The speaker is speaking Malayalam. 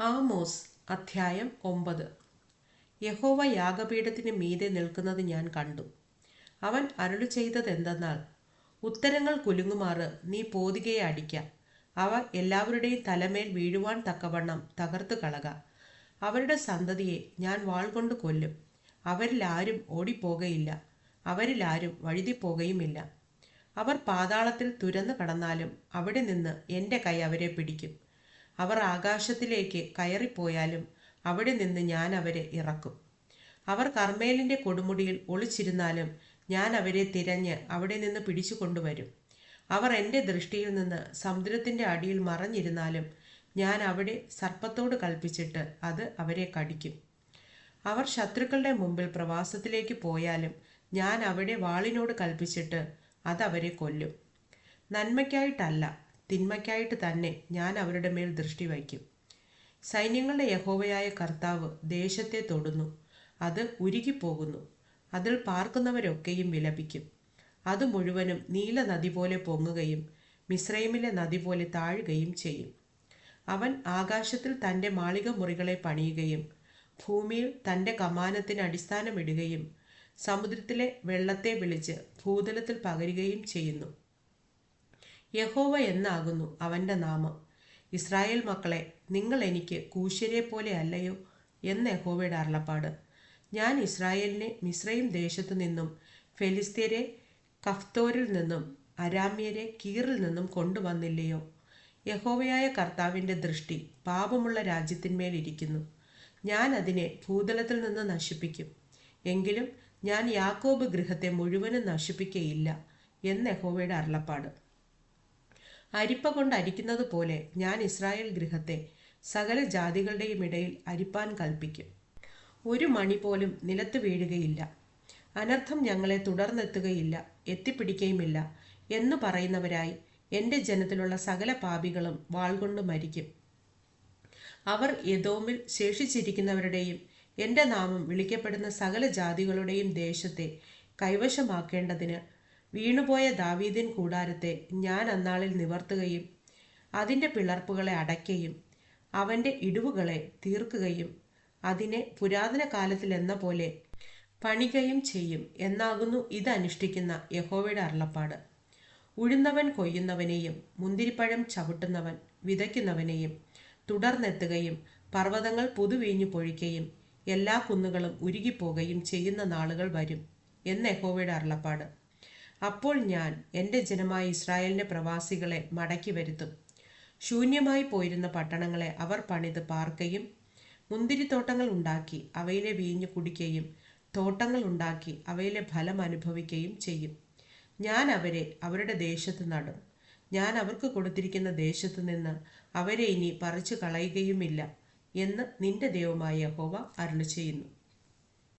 ആമോസ് അധ്യായം 9. യഹോവ യാഗപീഠത്തിന് മീതെ നിൽക്കുന്നത് ഞാൻ കണ്ടു. അവൻ അരുളി ചെയ്തതെന്തെന്നാൽ, ഉത്തരങ്ങൾ കുലുങ്ങുമാറ് നീ പോതികയെ അടിക്ക. അവ എല്ലാവരുടെയും തലമേൽ വീഴുവാൻ തക്കവണ്ണം തകർത്തു കളക. അവരുടെ സന്തതിയെ ഞാൻ വാൾ കൊണ്ട് കൊല്ലും. അവരിൽ ആരും ഓടിപ്പോകയില്ല, അവരിൽ ആരും വഴുതിപ്പോകുകയുമില്ല. അവർ പാതാളത്തിൽ തുരന്നു കടന്നാലും അവിടെ നിന്ന് എൻ്റെ കൈ അവരെ പിടിക്കും. അവർ ആകാശത്തിലേക്ക് കയറിപ്പോയാലും അവിടെ നിന്ന് ഞാൻ അവരെ ഇറക്കും. അവർ കർമ്മേലിൻ്റെ കൊടുമുടിയിൽ ഒളിച്ചിരുന്നാലും ഞാൻ അവരെ തിരഞ്ഞ് അവിടെ നിന്ന് പിടിച്ചു കൊണ്ടുവരും. അവർ എൻ്റെ ദൃഷ്ടിയിൽ നിന്ന് സമുദ്രത്തിൻ്റെ അടിയിൽ മറഞ്ഞിരുന്നാലും ഞാൻ അവിടെ സർപ്പത്തോട് കൽപ്പിച്ചിട്ട് അത് അവരെ കടിക്കും. അവർ ശത്രുക്കളുടെ മുമ്പിൽ പ്രവാസത്തിലേക്ക് പോയാലും ഞാൻ അവിടെ വാളിനോട് കൽപ്പിച്ചിട്ട് അത് അവരെ കൊല്ലും. നന്മയ്ക്കായിട്ടല്ല, തിന്മയ്ക്കായിട്ട് തന്നെ ഞാൻ അവരുടെ മേൽ ദൃഷ്ടി വയ്ക്കും. സൈന്യങ്ങളുടെ യഹോവയായ കർത്താവ് ദേശത്തെ തൊടുന്നു, അത് ഉരുകിപ്പോകുന്നു. അതിൽ പാർക്കുന്നവരൊക്കെയും വിലപിക്കും. അത് മുഴുവനും നീല നദി പോലെ പൊങ്ങുകയും മിസ്രൈമിലെ നദി പോലെ താഴുകയും ചെയ്യും. അവൻ ആകാശത്തിൽ തൻ്റെ മാളിക മുറികളെ പണിയുകയും ഭൂമിയിൽ തൻ്റെ കമാനത്തിന് അടിസ്ഥാനമിടുകയും സമുദ്രത്തിലെ വെള്ളത്തെ വിളിച്ച് ഭൂതലത്തിൽ പകരുകയും ചെയ്യുന്നു. യഹോവ എന്നാകുന്നു അവൻ്റെ നാമം. ഇസ്രായേൽ മക്കളെ, നിങ്ങൾ എനിക്ക് കൂശ്യരെ പോലെ അല്ലയോ എന്ന് യഹോവയുടെ അരുളപ്പാട്. ഞാൻ ഇസ്രായേലിനെ മിസ്രയീം ദേശത്തു നിന്നും ഫെലിസ്ത്യരെ കഫ്തോരിൽ നിന്നും അരാമ്യരെ കീറിൽ നിന്നും കൊണ്ടുവന്നില്ലയോ? യഹോവയായ കർത്താവിൻ്റെ ദൃഷ്ടി പാപമുള്ള രാജ്യത്തിന്മേൽ ഇരിക്കുന്നു. ഞാൻ അതിനെ ഭൂതലത്തിൽ നിന്ന് നശിപ്പിക്കും. എങ്കിലും ഞാൻ യാക്കോബ് ഗൃഹത്തെ മുഴുവനും നശിപ്പിക്കയില്ല എന്ന് യഹോവയുടെ അരുളപ്പാട്. അരിപ്പ കൊണ്ട് അരിക്കുന്നത് പോലെ ഞാൻ ഇസ്രായേൽ ഗൃഹത്തെ സകല ജാതികളുടെയും ഇടയിൽ അരിപ്പാൻ കൽപ്പിക്കും. ഒരു മണി പോലും നിലത്ത് വീഴുകയില്ല. അനർത്ഥം ഞങ്ങളെ തുടർന്നെത്തുകയില്ല, എത്തിപ്പിടിക്കുകയുമില്ല എന്ന് പറയുന്നവരായി എൻ്റെ ജനത്തിലുള്ള സകല പാപികളും വാൾ കൊണ്ട് മരിക്കും. അവർ എദോമിൽ ശേഷിച്ചിരിക്കുന്നവരുടെയും എൻ്റെ നാമം വിളിക്കപ്പെടുന്ന സകല ജാതികളുടെയും ദേശത്തെ കൈവശമാക്കേണ്ടതിന് വീണുപോയ ദാവീദിൻ കൂടാരത്തെ ഞാൻ അന്നാളിൽ നിവർത്തുകയും അതിൻ്റെ പിളർപ്പുകളെ അടയ്ക്കുകയും അവൻ്റെ ഇടിവുകളെ തീർക്കുകയും അതിനെ പുരാതന കാലത്തിലെന്ന പോലെ പണികയും ചെയ്യും എന്നാകുന്നു ഇതനുഷ്ഠിക്കുന്ന യഹോവയുടെ അരുളപ്പാട്. ഉഴുന്നവൻ കൊയ്യുന്നവനെയും മുന്തിരിപ്പഴം ചവിട്ടുന്നവൻ വിതയ്ക്കുന്നവനെയും തുടർന്നെത്തുകയും പർവ്വതങ്ങൾ പുതുവീഞ്ഞു പൊഴിക്കുകയും എല്ലാ കുന്നുകളും ഉരുകിപ്പോകുകയും ചെയ്യുന്ന നാളുകൾ വരും എന്ന് യഹോവയുടെ അരുളപ്പാട്. അപ്പോൾ ഞാൻ എൻ്റെ ജനമായ ഇസ്രായേലിൻ്റെ പ്രവാസികളെ മടക്കി വരുത്തും. ശൂന്യമായി പോയിരുന്ന പട്ടണങ്ങളെ അവർ പണിത് പാർക്കുകയും മുന്തിരിത്തോട്ടങ്ങൾ ഉണ്ടാക്കി അവയിലെ വീഞ്ഞു കുടിക്കുകയും തോട്ടങ്ങൾ ഉണ്ടാക്കി അവയിലെ ഫലം അനുഭവിക്കുകയും ചെയ്യും. ഞാൻ അവരെ അവരുടെ ദേശത്ത് നടും. ഞാൻ അവർക്ക് കൊടുത്തിരിക്കുന്ന ദേശത്തു നിന്ന് അവരെ ഇനി പറിച്ചു കളയുകയുമില്ല എന്ന് നിന്റെ ദൈവമായ യഹോവ അരുളിച്ചെയ്യുന്നു.